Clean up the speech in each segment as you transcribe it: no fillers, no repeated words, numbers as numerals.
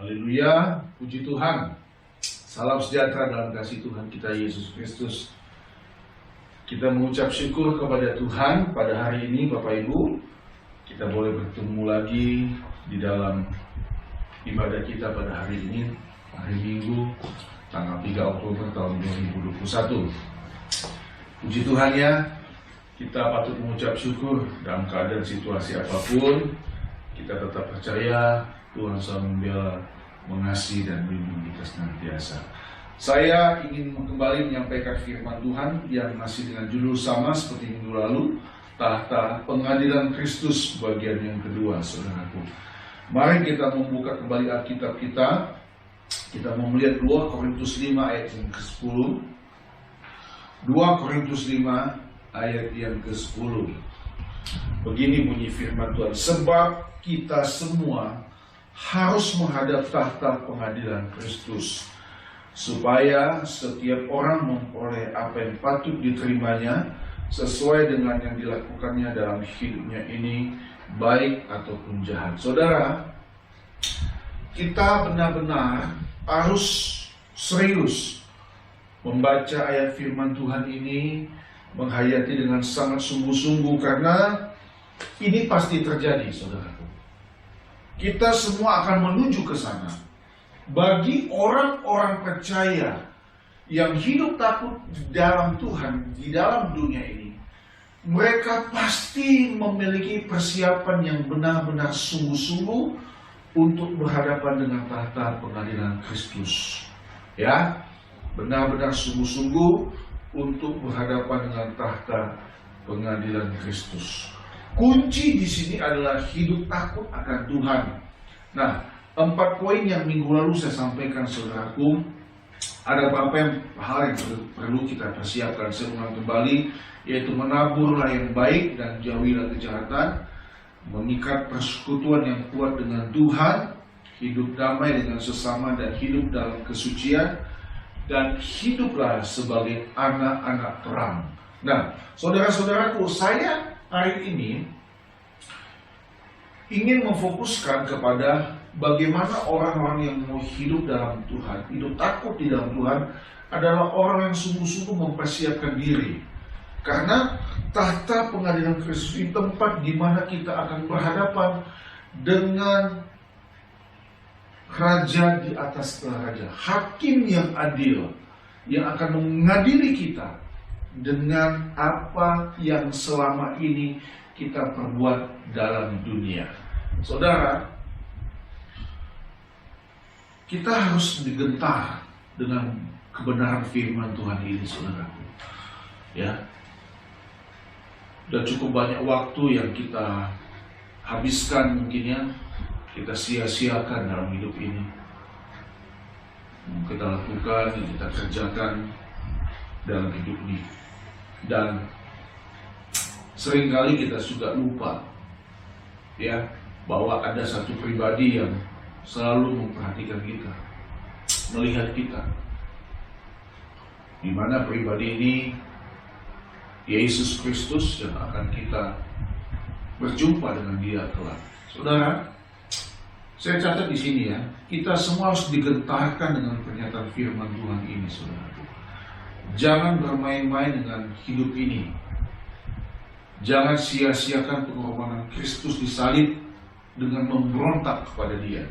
Haleluya, puji Tuhan. Salam sejahtera dalam kasih Tuhan kita Yesus Kristus. Kita mengucap syukur kepada Tuhan pada hari ini, Bapak Ibu. Kita boleh bertemu lagi di dalam ibadah kita pada hari ini, hari Minggu, tanggal 3 Oktober tahun 2021. Puji Tuhan ya, kita patut mengucap syukur dalam keadaan situasi apapun. Kita tetap percaya Tuhan selalu membela, mengasihi dan melindungi kita senantiasa. Saya ingin kembali menyampaikan firman Tuhan yang masih dengan judul sama seperti minggu lalu, tahta pengadilan Kristus bagian yang kedua, saudaraku. Mari kita membuka kembali Alkitab kita. Kita mau melihat 2 Korintus 5 ayat yang ke-10. 2 Korintus 5 ayat yang ke-10. Begini bunyi firman Tuhan, sebab kita semua harus menghadap tahta pengadilan Kristus, supaya setiap orang memperoleh apa yang patut diterimanya sesuai dengan yang dilakukannya dalam hidupnya ini, baik ataupun jahat. Saudara, kita benar-benar harus serius membaca ayat firman Tuhan ini, menghayati dengan sangat sungguh-sungguh, karena ini pasti terjadi, saudaraku. Kita semua akan menuju ke sana. Bagi orang-orang percaya yang hidup takut di dalam Tuhan, di dalam dunia ini, mereka pasti memiliki persiapan yang benar-benar sungguh-sungguh untuk berhadapan dengan tahta pengadilan Kristus. Ya, benar-benar sungguh-sungguh untuk berhadapan dengan tahta pengadilan Kristus. Kunci di sini adalah hidup takut akan Tuhan. Nah, 4 poin yang minggu lalu saya sampaikan, saudaraku, ada beberapa hal yang perlu kita persiapkan. Saya ulang kembali, yaitu menaburlah yang baik dan jauhilah kejahatan, mengikat persekutuan yang kuat dengan Tuhan, hidup damai dengan sesama dan hidup dalam kesucian, dan hiduplah sebagai anak-anak terang. Nah, saudara-saudaraku, saya hari ini ingin memfokuskan kepada bagaimana orang-orang yang mau hidup dalam Tuhan, hidup takut di dalam Tuhan, adalah orang yang sungguh-sungguh mempersiapkan diri. Karena tahta pengadilan Kristus ini tempat di mana kita akan berhadapan dengan raja di atas raja, hakim yang adil, yang akan mengadili kita dengan apa yang selama ini kita perbuat dalam dunia. Saudara, kita harus digentar dengan kebenaran firman Tuhan ini, saudaraku. Ya, udah cukup banyak waktu yang kita habiskan, mungkin ya, kita sia-siakan dalam hidup ini. Kita lakukan, kita kerjakan dalam hidup ini. Dan seringkali kita sudah lupa, ya, bahwa ada satu pribadi yang selalu memperhatikan kita, melihat kita. Di mana pribadi ini Yesus Kristus yang akan kita berjumpa dengan Dia kelak. Saudara, saya catat di sini ya, kita semua harus digentarkan dengan pernyataan firman Tuhan ini, saudara. Jangan bermain-main dengan hidup ini. Jangan sia-siakan pengorbanan Kristus di salib dengan memberontak kepada Dia.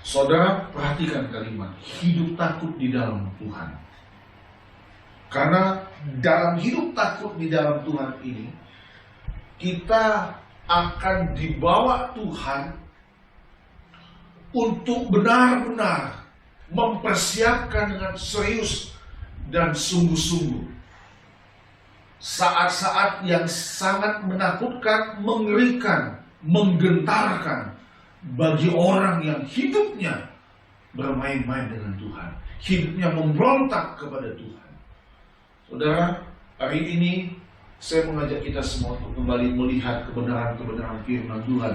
Saudara, perhatikan kalimat hidup takut di dalam Tuhan. Karena dalam hidup takut di dalam Tuhan ini, kita akan dibawa Tuhan untuk benar-benar mempersiapkan dengan serius dan sungguh-sungguh. Saat-saat yang sangat menakutkan, mengerikan, menggentarkan bagi orang yang hidupnya bermain-main dengan Tuhan, hidupnya memberontak kepada Tuhan. Saudara, hari ini saya mengajak kita semua untuk kembali melihat kebenaran-kebenaran firman Tuhan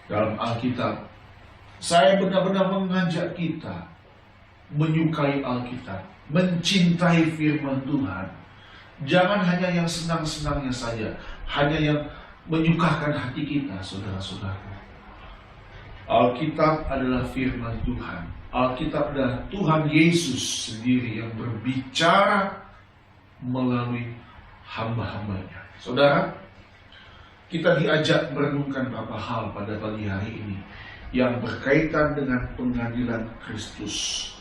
dalam Alkitab. Saya benar-benar mengajak kita menyukai Alkitab, mencintai firman Tuhan. Jangan hanya yang senang-senangnya saja, hanya yang menyukakan hati kita, saudara-saudara. Alkitab adalah firman Tuhan. Alkitab adalah Tuhan Yesus sendiri yang berbicara melalui hamba-hambanya. Saudara, kita diajak merenungkan beberapa hal pada pagi hari ini yang berkaitan dengan pengadilan Kristus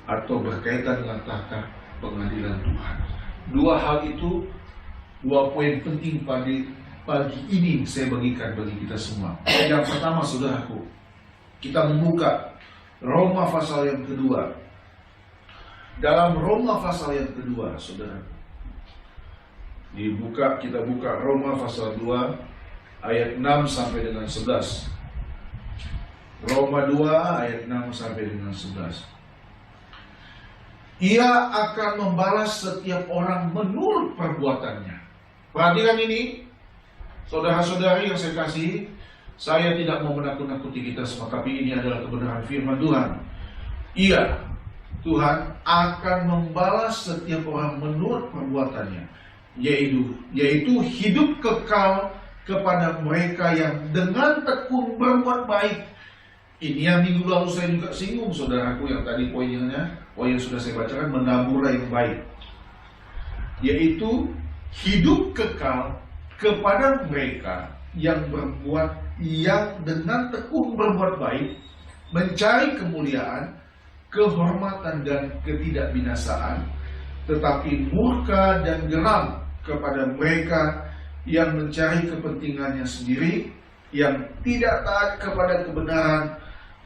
atau berkaitan dengan tahta pengadilan Tuhan. Dua hal itu, dua poin penting pada pagi ini saya bagikan bagi kita semua. Yang pertama, saudaraku, kita membuka Roma pasal yang kedua. Dalam Roma pasal yang kedua, saudara, kita buka Roma pasal 2 ayat 6 sampai dengan 11. Roma 2 ayat 6 sampai dengan 11. Ia akan membalas setiap orang menurut perbuatannya. Perhatikan ini, saudara-saudari yang saya kasih. Saya tidak mau menakut-nakuti kita semua, tapi ini adalah kebenaran firman Tuhan. Ia, Tuhan, akan membalas setiap orang menurut perbuatannya, yaitu hidup kekal kepada mereka yang dengan tekun berbuat baik. Ini yang minggu lalu saya juga singgung, saudaraku, yang tadi poin yang sudah saya bacakan, menaburlah yang baik, yaitu hidup kekal kepada mereka yang dengan tekun berbuat baik, mencari kemuliaan, kehormatan dan ketidakbinasaan, tetapi murka dan geram kepada mereka yang mencari kepentingannya sendiri, yang tidak taat kepada kebenaran,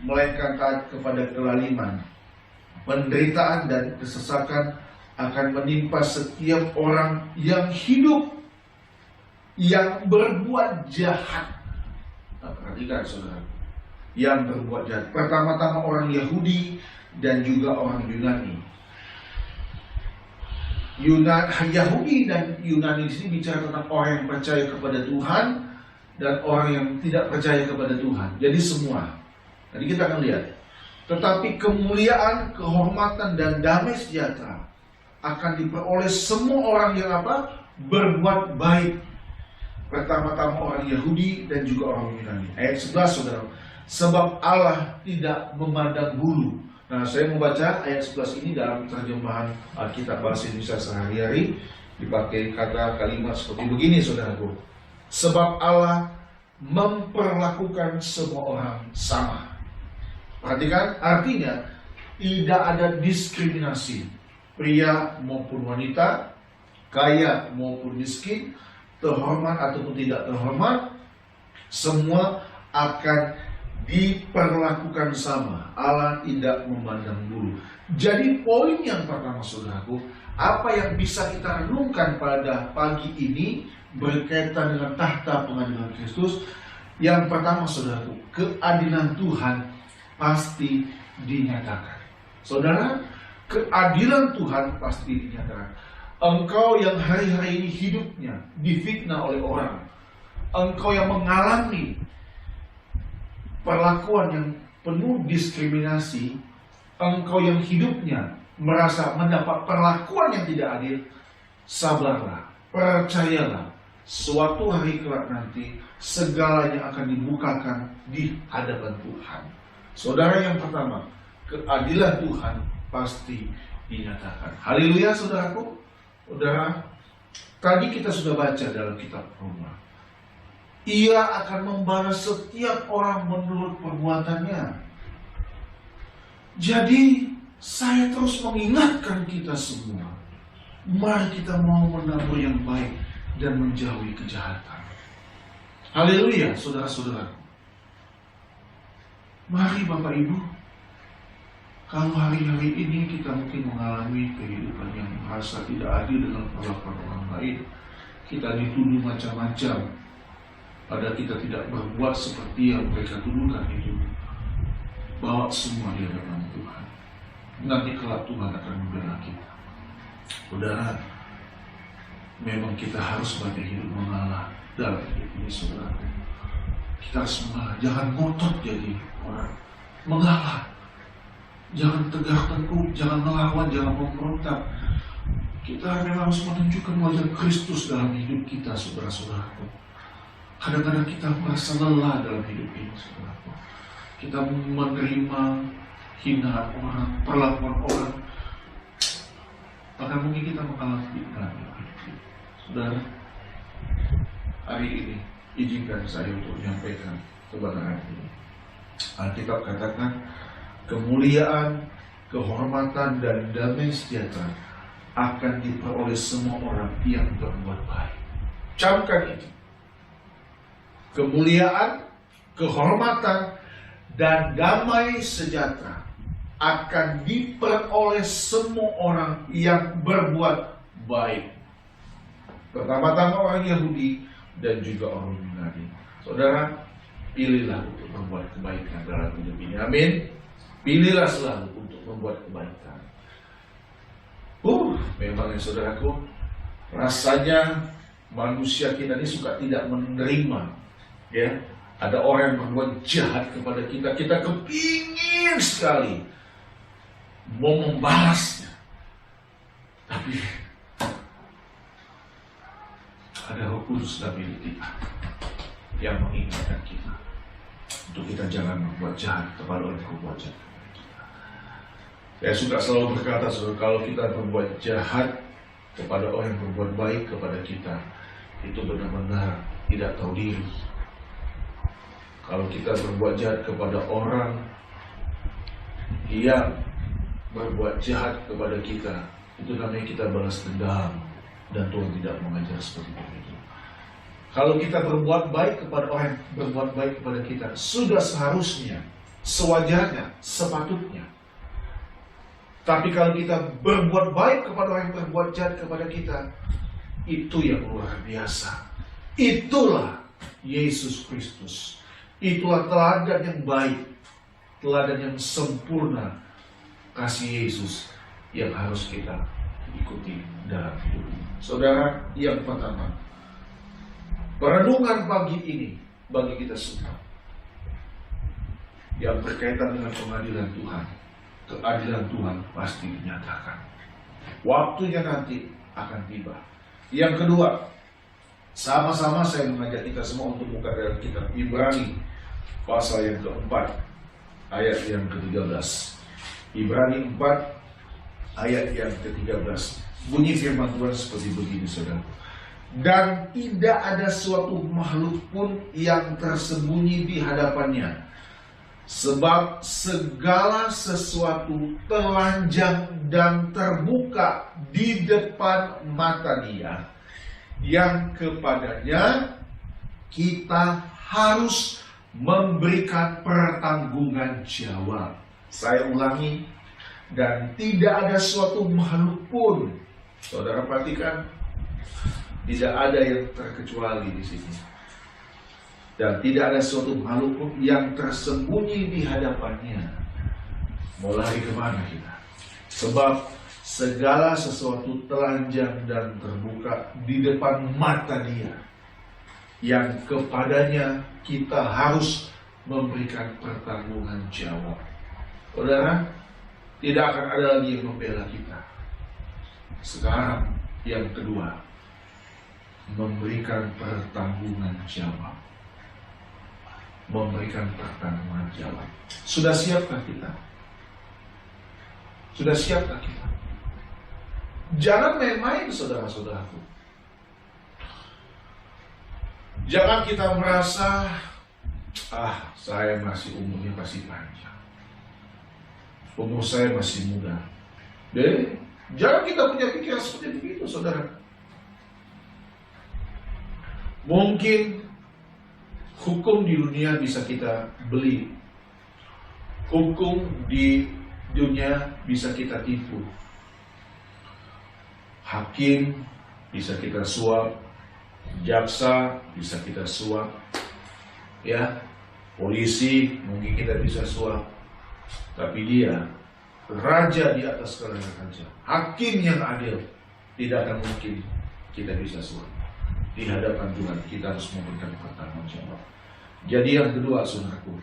melainkan taat kepada kelaliman. Penderitaan dan kesesakan akan menimpa setiap orang yang hidup, yang berbuat jahat. Nah, perhatikan saudara, yang berbuat jahat. Pertama-tama orang Yahudi dan juga orang Yunani. Yahudi dan Yunani di sini bicara tentang orang yang percaya kepada Tuhan dan orang yang tidak percaya kepada Tuhan. Jadi semua. Jadi kita akan lihat. Tetapi kemuliaan, kehormatan dan damai sejahtera akan diperoleh semua orang yang berbuat baik. Pertama-tama orang Yahudi dan juga orang Yunani. Ayat 11, saudara. Sebab Allah tidak memandang bulu. Nah, saya membaca ayat 11 ini dalam terjemahan Alkitab bahasa Indonesia sehari-hari, dipakai kata kalimat seperti begini, saudaraku. Sebab Allah memperlakukan semua orang sama. Perhatikan, artinya tidak ada diskriminasi. Pria maupun wanita, kaya maupun miskin, terhormat ataupun tidak terhormat, semua akan diperlakukan sama. Allah tidak memandang bulu. Jadi poin yang pertama, saudaraku, apa yang bisa kita renungkan pada pagi ini berkaitan dengan tahta pengadilan Kristus. Yang pertama, saudaraku, keadilan Tuhan pasti dinyatakan. Saudara, keadilan Tuhan pasti dinyatakan. Engkau yang hari-hari ini hidupnya difitnah oleh orang, engkau yang mengalami perlakuan yang penuh diskriminasi, engkau yang hidupnya merasa mendapat perlakuan yang tidak adil, sabarlah, percayalah, suatu hari kelak nanti segalanya akan dibukakan di hadapan Tuhan. Saudara, yang pertama, keadilan Tuhan pasti dinyatakan. Haleluya, saudaraku. Saudara, tadi kita sudah baca dalam kitab Roma. Ia akan membalas setiap orang menurut perbuatannya. Jadi, saya terus mengingatkan kita semua. Mari kita mau menabur yang baik dan menjauhi kejahatan. Haleluya, saudara-saudara. Mari Bapak Ibu. Kalau hari-hari ini kita mungkin mengalami kehidupan yang merasa tidak adil dengan perlakuan orang lain, kita dituduh macam-macam, padahal kita tidak berbuat seperti yang mereka tuduhkan itu. Bawa semua di hadapan Tuhan. Nanti kelak Tuhan akan membela kita. Saudara, memang kita harus banyak hidup mengalah dalam hidup ini, saudara. Kita harus mengalah, jangan ngotot jadi orang. Mengalah. Jangan tegak tengkuk, jangan melawan, jangan memberontak. Kita memang harus menunjukkan wajah Kristus dalam hidup kita, saudara-saudaraku. Kadang-kadang kita merasa lelah dalam hidup ini, saudaraku. Kita menerima hinaan orang, perlakuan orang. Bahkan mungkin kita mengalami fitnah. Saudara, hari ini izinkan saya untuk menyampaikan kebenaran ini. Alkitab katakan, kemuliaan, kehormatan, dan damai sejahtera akan diperoleh semua orang yang berbuat baik. Camkan ini. Kemuliaan, kehormatan, dan damai sejahtera akan diperoleh semua orang yang berbuat baik. Pertama-tama orang Yahudi dan juga orang Yunani. Saudara, pilihlah untuk berbuat kebaikan dalam hidup ini. Amin. Pilihlah selalu untuk membuat kebaikan. Memang ya saudaraku, rasanya manusia kita ini suka tidak menerima. Ya, ada orang yang berbuat jahat kepada kita, kita kepingin sekali mau membalasnya. Tapi ada Roh Kudus dalam hidup kita yang mengingatkan kita untuk kita jangan berbuat jahat kepada orang yang berbuat jahat. Saya suka selalu berkata, saudara, kalau kita berbuat jahat kepada orang yang berbuat baik kepada kita, itu benar-benar tidak tahu diri. Kalau kita berbuat jahat kepada orang yang berbuat jahat kepada kita, itu namanya kita balas dendam, dan Tuhan tidak mengajar seperti itu. Kalau kita berbuat baik kepada orang yang berbuat baik kepada kita, sudah seharusnya, sewajarnya, sepatutnya. Tapi kalau kita berbuat baik kepada orang yang berbuat jahat kepada kita, itu yang luar biasa. Itulah Yesus Kristus. Itulah teladan yang baik, teladan yang sempurna, kasih Yesus yang harus kita ikuti dalam hidup ini. Saudara, yang pertama, perenungan pagi ini bagi kita semua yang berkaitan dengan pengadilan Tuhan. Keadilan Tuhan pasti dinyatakan. Waktunya nanti akan tiba. Yang kedua, sama-sama saya mengajak kita semua untuk buka dalam kitab Ibrani pasal yang keempat, ayat yang ke-13. Ibrani 4 ayat yang ke-13. Bunyi firman Tuhan seperti begini, saudara. Dan tidak ada suatu makhluk pun yang tersembunyi di hadapannya, sebab segala sesuatu telanjang dan terbuka di depan mata Dia, yang kepadanya kita harus memberikan pertanggungan jawab. Saya ulangi, dan tidak ada suatu makhluk pun, saudara perhatikan, tidak ada yang terkecuali di sini. Dan tidak ada suatu makhluk pun yang tersembunyi di hadapannya. Mau lari kemana kita? Sebab segala sesuatu telanjang dan terbuka di depan mata Dia, yang kepadanya kita harus memberikan pertanggungan jawab. Saudara, tidak akan ada lagi yang membela kita. Sekarang yang kedua, memberikan pertanggungan jawab. Memberikan pertanggungan jawab. Sudah siapkah kita? Sudah siapkah kita? Jangan main-main, saudara-saudaraku. Jangan kita merasa, saya masih umurnya masih panjang, umur saya masih muda. Jadi, jangan kita punya pikiran seperti itu, saudara. Mungkin hukum di dunia bisa kita beli. Hukum di dunia bisa kita tipu. Hakim bisa kita suap, jaksa bisa kita suap, ya, polisi mungkin kita bisa suap, tapi dia raja di atas segala raja, hakim yang adil, tidak akan mungkin kita bisa suap. Di hadapan Tuhan kita harus memberikan pertanggungjawab. Jadi yang kedua, saudaraku,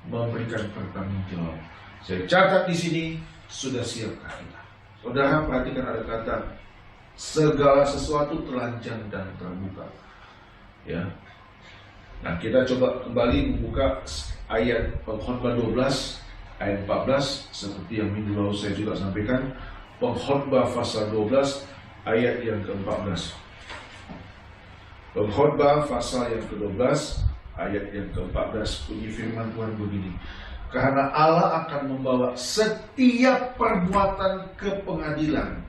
memberikan pertanggungjawab. Saya catat di sini, sudah siapkah kita? Saudara perhatikan ada kata segala sesuatu telanjang dan terbuka. Ya. Nah, kita coba kembali membuka ayat Pengkhotbah 12 ayat 14 seperti yang minggu lalu saya juga sampaikan. Pengkhotbah pasal 12 ayat yang ke-14. Pengkhotbah pasal yang ke-12 ayat yang ke-14, bunyi firman Tuhan begini. Karena Allah akan membawa setiap perbuatan ke pengadilan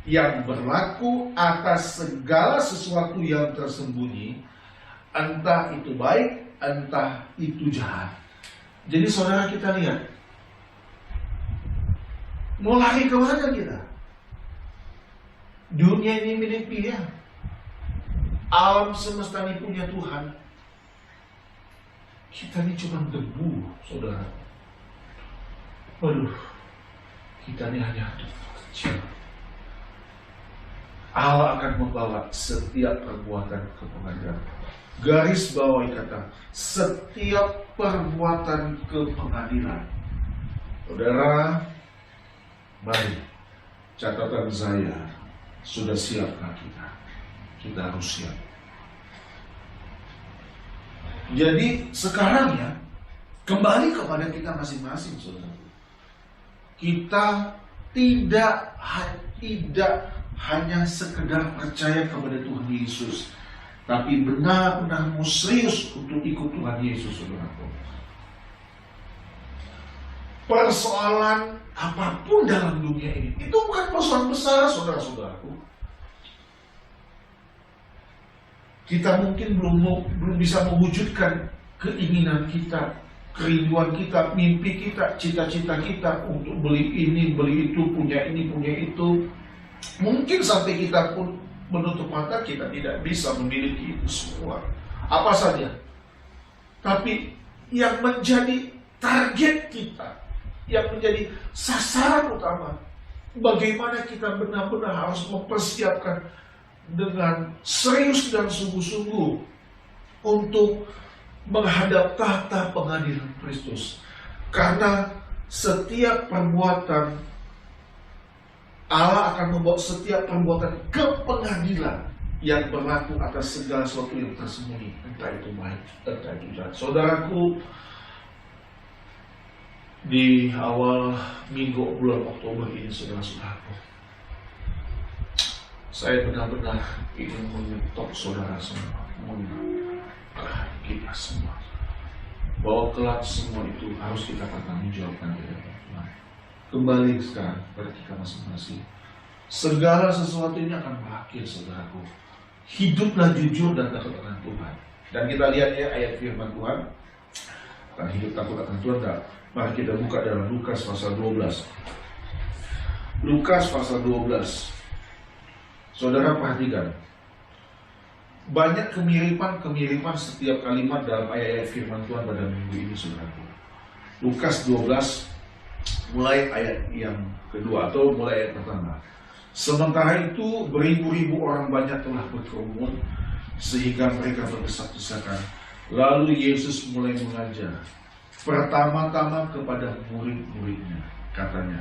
yang berlaku atas segala sesuatu yang tersembunyi, entah itu baik, entah itu jahat. Jadi saudara, kita lihat, mau lari kemana kita? Dunia ini milik Dia. Alam semesta ini punya Tuhan. Kita ini cuma debu, saudara. Waduh, kita ini hanya debu kecil. Allah akan membawa setiap perbuatan ke pengadilan. Garis bawahi kata setiap perbuatan ke pengadilan. Saudara, mari, catatan saya, sudah siapkah kita? Kita harus siap. Jadi sekarang ya, kembali kepada kita masing-masing, saudara. Kita tidak hanya sekedar percaya kepada Tuhan Yesus, tapi benar-benar mau serius untuk ikut Tuhan Yesus, saudaraku. Persoalan apapun dalam dunia ini, itu bukan persoalan besar, saudara-saudaraku. Kita mungkin belum bisa mewujudkan keinginan kita, kerinduan kita, mimpi kita, cita-cita kita untuk beli ini, beli itu, punya ini, punya itu. Mungkin sampai kita pun menutup mata, kita tidak bisa memiliki itu semua. Apa saja. Tapi yang menjadi target kita, yang menjadi sasaran utama, bagaimana kita benar-benar harus mempersiapkan dengan serius dan sungguh-sungguh untuk menghadap tahta pengadilan Kristus. Karena setiap perbuatan, Allah akan membawa setiap perbuatan ke pengadilan yang berlaku atas segala sesuatu yang tersembunyi, entah itu baik, entah itu jahat. Saudaraku, di awal minggu bulan Oktober ini, saudara-saudaraku, saya benar-benar ingin menyetok saudara semua, kita semua, bahwa kelak semua itu harus kita pertanggungjawabkan di hadapan Tuhan. Kembali sekarang pada kita masing-masing. Segala sesuatu ini akan berakhir, saudaraku. Hiduplah jujur dan takut akan Tuhan. Dan kita lihat ya ayat firman Tuhan. Akan hidup takut akan Tuhan. Mari kita buka dalam Lukas pasal 12. Lukas pasal 12. Saudara perhatikan. Banyak kemiripan setiap kalimat dalam ayat-ayat firman Tuhan pada minggu ini, saudaraku. Lukas 12 mulai ayat yang kedua atau mulai ayat pertama. Sementara itu beribu-ribu orang banyak telah berkerumun sehingga mereka berdesak-desakan. Lalu Yesus mulai mengajar. Pertama-tama kepada murid-muridnya, katanya,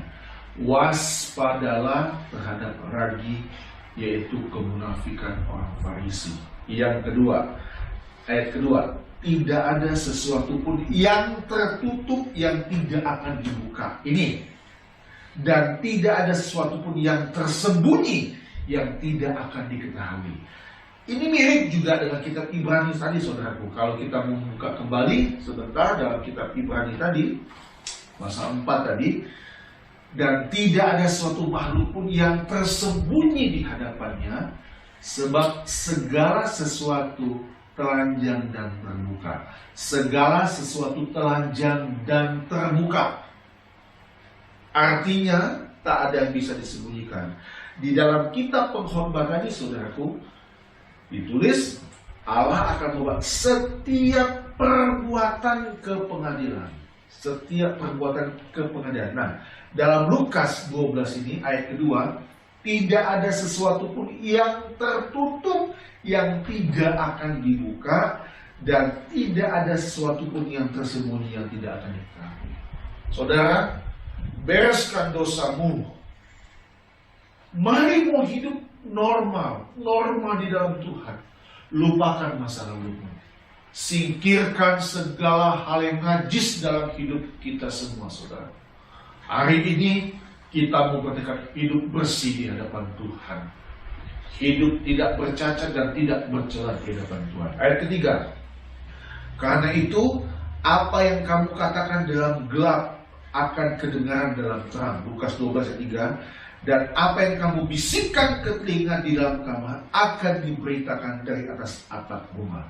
waspadalah terhadap ragi, yaitu kemunafikan orang Farisi. Yang kedua, ayat kedua, tidak ada sesuatu pun yang tertutup yang tidak akan dibuka. Ini. Dan tidak ada sesuatu pun yang tersembunyi yang tidak akan diketahui. Ini mirip juga dengan kitab Ibrani tadi, saudaraku. Kalau kita membuka kembali sebentar dalam kitab Ibrani tadi, pasal 4 tadi, dan tidak ada suatu makhluk pun yang tersembunyi di hadapannya, sebab segala sesuatu telanjang dan terbuka. Segala sesuatu telanjang dan terbuka. Artinya tak ada yang bisa disembunyikan. Di dalam kitab pengkhotbah tadi, saudaraku, ditulis Allah akan membuat setiap perbuatan ke pengadilan. Setiap perbuatan ke pengadilan. Nah, dalam Lukas 12 ini ayat kedua, tidak ada sesuatu pun yang tertutup yang tidak akan dibuka, dan tidak ada sesuatu pun yang tersembunyi yang tidak akan diketahui. Saudara, bereskan dosamu. Mari mau hidup normal di dalam Tuhan. Lupakan masa lalumu. Singkirkan segala hal yang najis dalam hidup kita semua, saudara. Hari ini kita mau bertekad hidup bersih di hadapan Tuhan. Hidup tidak bercacat dan tidak bercela di hadapan Tuhan. Ayat ketiga. Karena itu, apa yang kamu katakan dalam gelap akan kedengaran dalam terang. Lukas 12 ayat 3. Dan apa yang kamu bisikkan ke telinga di dalam kamar akan diberitakan dari atas atap rumah.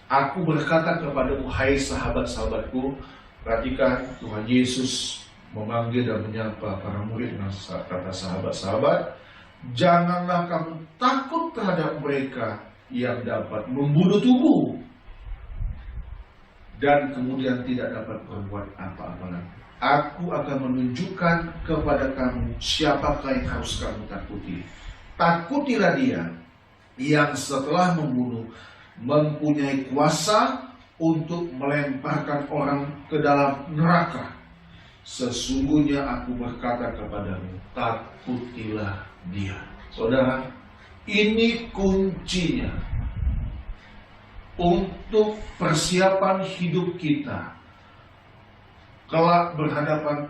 Aku berkata kepadamu, hai sahabat-sahabatku, perhatikan Tuhan Yesus memanggil dan menyapa para murid dengan kata sahabat-sahabat. Janganlah kamu takut terhadap mereka yang dapat membunuh tubuh dan kemudian tidak dapat berbuat apa-apa lagi. Aku akan menunjukkan kepada kamu siapakah yang harus kamu takuti. Takutilah dia yang setelah membunuh mempunyai kuasa untuk melemparkan orang ke dalam neraka. Sesungguhnya aku berkata kepadamu, takutilah dia. Saudara, ini kuncinya untuk persiapan hidup kita kelak berhadapan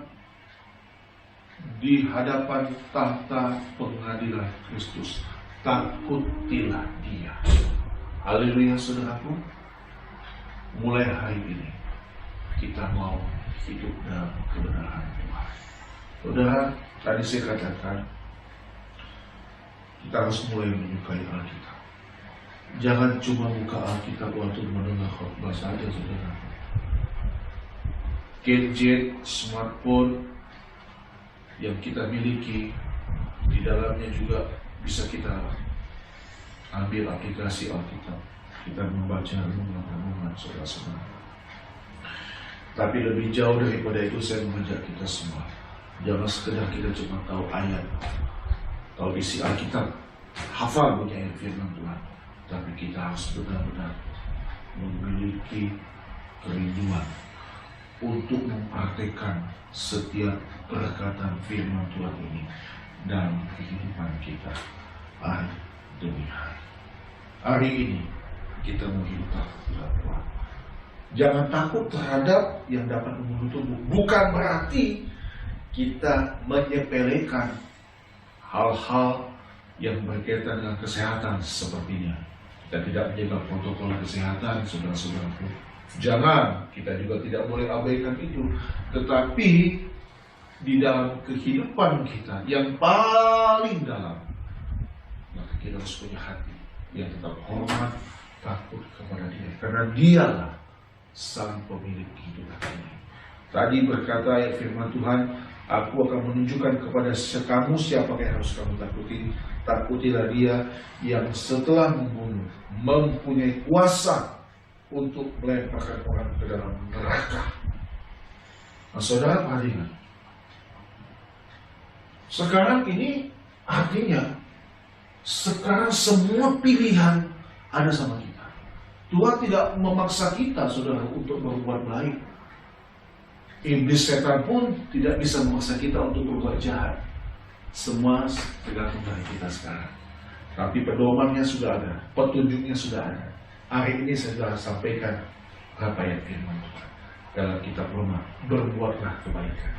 di hadapan tahta pengadilan Kristus. Takutilah dia. Haleluya, saudaraku. Mulai hari ini kita mau hidup dalam kebenaran Tuhan. Saudara, tadi saya katakan kita harus mulai menyukai Alkitab. Jangan cuma buka Alkitab waktu mendengar khotbah saja, saudara. Gadget, smartphone yang kita miliki, di dalamnya juga bisa kita ambil aplikasi Alkitab. Kita membaca renungan-renungan, saudara-saudara. Tapi lebih jauh daripada itu, saya mengajak kita semua, jangan sekedar kita cuma tahu ayat, tahu isi Alkitab, hafal punya ayat firman Tuhan, tapi kita harus benar-benar memiliki kerinduan untuk mempraktikkan setiap perkataan firman Tuhan ini dalam kehidupan kita hari demi hari. Hari ini kita mau hidup takut terhadap Tuhan. Jangan takut terhadap yang dapat membunuh tubuh. Bukan berarti kita menyepelekan hal-hal yang berkaitan dengan kesehatan sepertinya. Kita tidak menjaga protokol kesehatan, saudara-saudaraku. Jangan, kita juga tidak boleh abaikan itu. Tetapi di dalam kehidupan kita yang paling dalam, maka kita harus punya hati yang tetap hormat, takut kepada dia. Karena dialah sang pemilik kehidupan ini. Tadi berkata ayat firman Tuhan, aku akan menunjukkan kepada kamu siapa yang harus kamu takuti. Takutilah dia yang setelah membunuh mempunyai kuasa untuk melemparkan orang ke dalam neraka. Nah, saudara perhatikan. Sekarang ini artinya sekarang semua pilihan ada sama kita. Tuhan tidak memaksa kita, saudara, untuk berbuat baik. Iblis setan pun tidak bisa memaksa kita untuk berbuat jahat. Semua tergantung dari kita sekarang. Tapi pedomannya sudah ada, petunjuknya sudah ada. Hari ini saya sudah sampaikan berapa ayat firman Tuhan dalam kitab Roma. Berbuatlah kebaikan,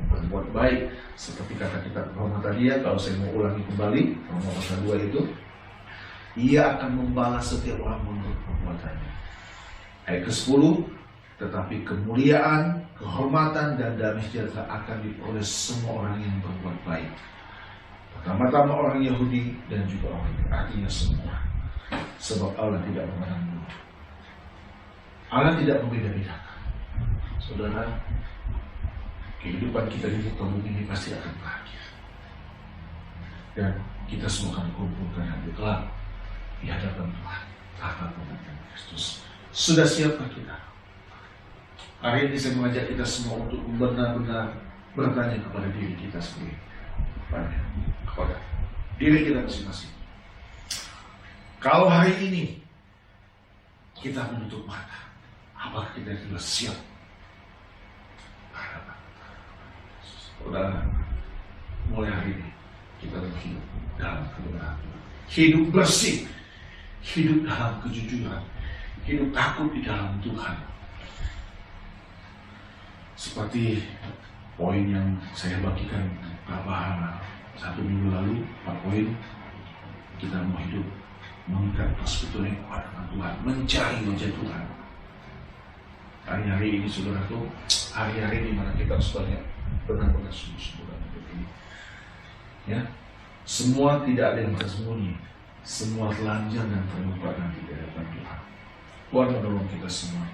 berbuat baik seperti kata kitab Roma tadi ya. Kalau saya mau ulangi kembali Roma pasal 2 itu, ia akan membalas setiap orang menurut perbuatannya. Ayat ke-10, tetapi kemuliaan, kehormatan dan damai sejahtera akan diperoleh semua orang yang berbuat baik. Pertama-tama orang Yahudi dan juga orang Yahudi, artinya semua. Sebab Allah tidak memandang bulu. Allah tidak membeda-bedakan. Saudara, kehidupan kita di muka bumi ini pasti akan bahagia. Dan kita semua akan dikumpulkan nanti kelak di hadapan Tuhan, tahta penggantian Kristus. Sudah siapkah kita? Hari ini saya mengajak kita semua untuk benar-benar bertanya kepada diri kita sendiri, kepada diri kita masing-masing. Kalau hari ini kita menutup mata, apakah kita sudah siap? Saudara, mulai hari ini kita hidup dalam kebenaran, hidup bersih, hidup dalam kejujuran, hidup takut di dalam Tuhan. Seperti poin yang saya bagikan beberapa 1 minggu lalu, 4 poin, kita mau hidup mengikat persekutuan kepada Tuhan, mencari wajah Tuhan. Hari-hari ini saudaraku, hari-hari di mana kita harus banyak benar-benar sungguh-sungguh dalam hidup ini. Ya, semua tidak ada yang tersembunyi, semua telanjang dan terluka nanti di hadapan Tuhan. Tuhan menolong kita semua.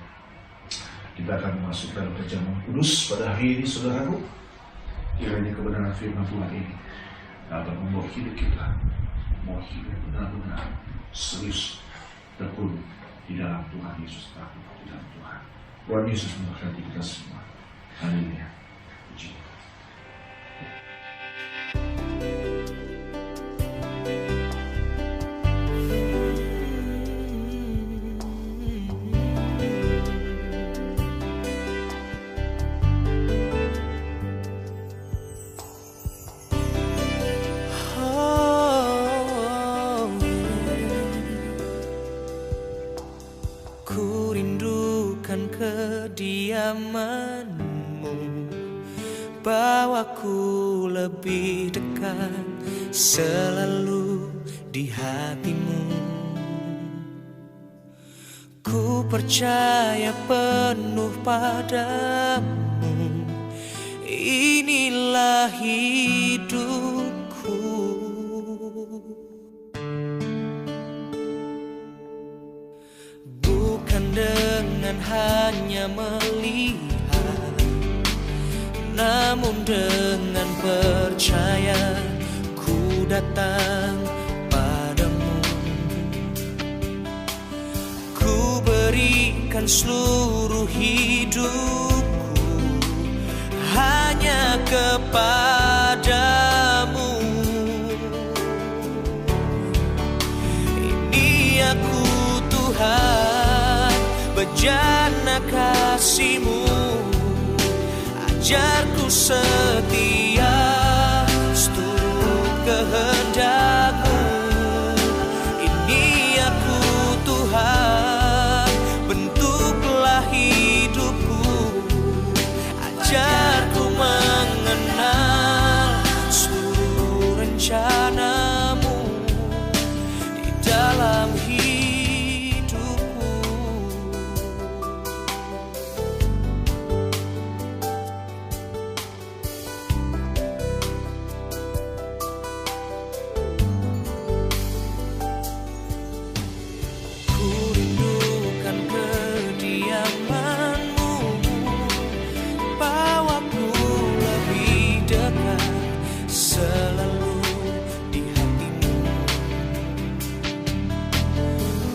Kita akan masuk dalam perjamuan kudus pada hari ini, saudaraku. Kiranya kebenaran firman Tuhan ini dapat membawa hidup kita, mau hidup benar-benar serius, tekun di dalam Tuhan Yesus, takut di dalam Tuhan. Tuhan Yesus memberkati kita semua. Haleluya. Puji. Ku rindukan kediaman-Mu, bawaku lebih dekat selalu di hati-Mu. Ku percaya penuh padamu, inilah hidupku. Bukan dengan hanya melihat, namun dengan percaya ku datang padamu. Ku berikan seluruh hidupku hanya kepadamu. Ini aku Tuhan, bejana kasih-Mu, ajarku setia seturut kehendak-Mu. Ini aku Tuhan, bentuklah hidupku, ajarku mengenal seluruh rencana-Mu di dalam hidupku. Ku rindukan kediaman-Mu, bawaku lebih dekat selalu di hati-Mu.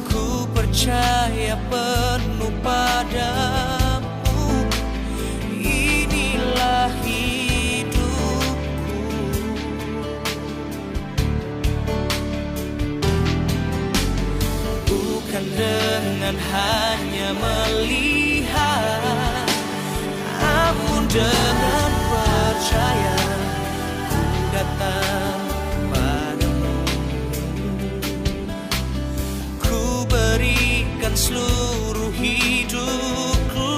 Ku percaya penuh padamu, inilah hidupku. Bukan dengan hanya melihat, namun dengan percaya ku datang padamu. Ku berikan seluruh hidupku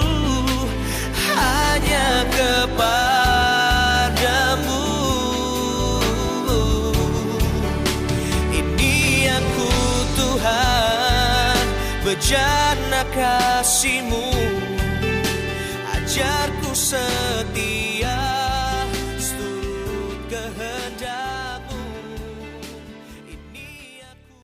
hanya kepadamu. Ini aku Tuhan, bejana kasih-Mu, ajarku setia